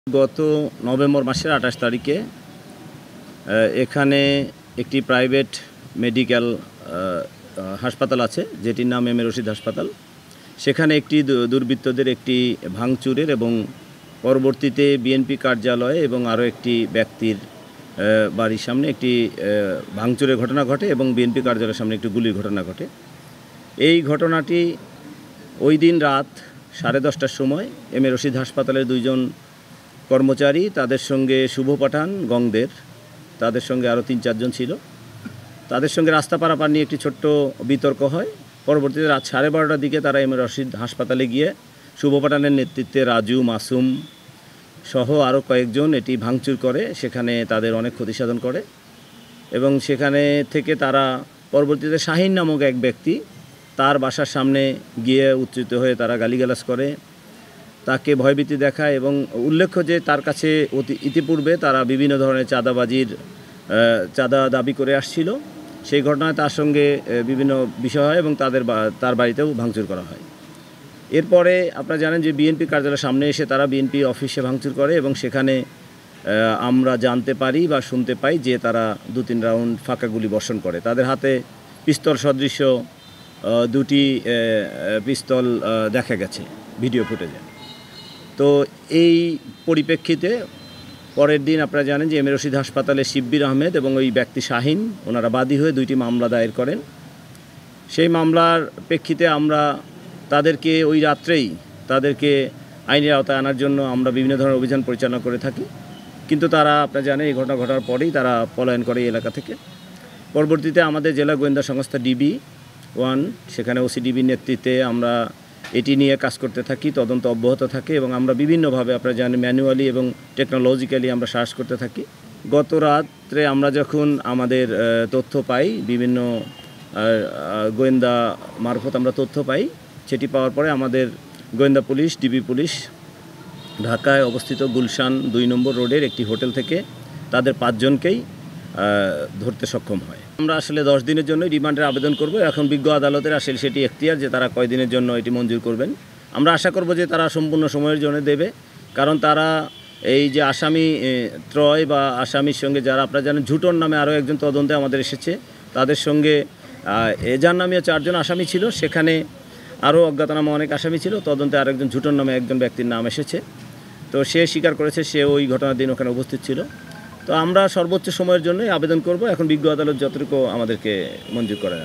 গত নভেম্বর মাসের ২৮ তারিখে এখানে একটি প্রাইভেট মেডিকেল হাসপাতাল আছে, যেটির নাম এম এ রশিদ হাসপাতাল। সেখানে একটি দুর্বৃত্তদের একটি ভাঙচুরের এবং পরবর্তীতে বিএনপি কার্যালয়ে এবং আরও একটি ব্যক্তির বাড়ির সামনে একটি ভাঙচুরের ঘটনা ঘটে এবং বিএনপি কার্যালয়ের সামনে একটি গুলির ঘটনা ঘটে। এই ঘটনাটি ওই দিন রাত 10:30টার সময় এম এ রশিদ হাসপাতালের দুইজন কর্মচারী, তাদের সঙ্গে শুভ পাঠান গংদের, তাদের সঙ্গে আরও 3-4 জন ছিল, তাদের সঙ্গে রাস্তা পারাপার নিয়ে একটি ছোট্ট বিতর্ক হয়। পরবর্তীতে রাত 12:30টার দিকে তারা এম এ রশিদ হাসপাতালে গিয়ে শুভ পাঠানের নেতৃত্বে রাজু, মাসুম সহ আরও কয়েকজন এটি ভাঙচুর করে, সেখানে তাদের অনেক ক্ষতিসাধন করে এবং সেখানে থেকে তারা পরবর্তীতে শাহিন নামক এক ব্যক্তি, তার বাসার সামনে গিয়ে উত্তেজিত হয়ে তারা গালিগালাজ করে, তাকে ভয়ভীতি দেখায় এবং উল্লেখ্য যে তার কাছে ইতিপূর্বে তারা বিভিন্ন ধরনের চাঁদা দাবি করে আসছিল। সেই ঘটনায় তার সঙ্গে বিভিন্ন বিষয় হয় এবং তার বাড়িতেও ভাঙচুর করা হয়। এরপরে আপনারা জানেন যে বিএনপি কার্যালয়ের সামনে এসে তারা বিএনপি অফিসে ভাঙচুর করে এবং সেখানে আমরা জানতে পারি বা শুনতে পাই যে তারা 2-3 রাউন্ড ফাঁকা গুলি বর্ষণ করে। তাদের হাতে পিস্তল সদৃশ দুটি পিস্তল দেখা গেছে ভিডিও ফুটেজে। তো এই পরিপ্রেক্ষিতে পরের দিন আপনারা জানেন যে এম এ রশিদ হাসপাতালে শিব্বির আহমেদ এবং ওই ব্যক্তি শাহিন, ওনারা বাদী হয়ে 2টি মামলা দায়ের করেন। সেই মামলার প্রেক্ষিতে আমরা তাদেরকে ওই রাত্রেই তাদেরকে আইনের আওতায় আনার জন্য আমরা বিভিন্ন ধরনের অভিযান পরিচালনা করে থাকি, কিন্তু তারা আপনারা জানেন এই ঘটনা ঘটার পরেই তারা পলায়ন করে এই এলাকা থেকে। পরবর্তীতে আমাদের জেলা গোয়েন্দা সংস্থা DB-1, সেখানে OCDB নেতৃত্বে আমরা এটি নিয়ে কাজ করতে থাকি, তদন্ত অব্যাহত থাকে এবং আমরা বিভিন্নভাবে আপনারা জানেন ম্যানুয়ালি এবং টেকনোলজিক্যালি আমরা সার্চ করতে থাকি। গত রাত্রে আমরা যখন আমাদের তথ্য পাই, বিভিন্ন গোয়েন্দা মারফত আমরা তথ্য পাই, সেটি পাওয়ার পরে আমাদের গোয়েন্দা পুলিশ, DB পুলিশ ঢাকায় অবস্থিত গুলশান 2 নম্বর রোডের একটি হোটেল থেকে তাদের 5 জনকেই ধরতে সক্ষম হয়। আমরা আসলে 10 দিনের জন্য রিমান্ডের আবেদন করব। এখন বিজ্ঞ আদালতের আসলে সেটি এখতিয়ার যে তারা কয়দিনের জন্য এটি মঞ্জুর করবেন। আমরা আশা করব যে তারা সম্পূর্ণ সময়ের জন্য দেবে, কারণ তারা এই যে আসামি ত্রয় বা আসামির সঙ্গে যারা আপনারা জানেন ঝুটন নামে আরও একজন তদন্তে আমাদের এসেছে, তাদের সঙ্গে এজার নামে 4 জন আসামি ছিল, সেখানে আরও অজ্ঞাতনামা অনেক আসামি ছিল, তদন্তে আরেকজন ঝুটন নামে একজন ব্যক্তির নাম এসেছে। তো সে স্বীকার করেছে সে ওই ঘটনার দিন ওখানে উপস্থিত ছিল। তো আমরা সর্বোচ্চ সময়ের জন্যই আবেদন করব। এখন বিজ্ঞ আদালত যতটুকু আমাদেরকে মঞ্জুর করে।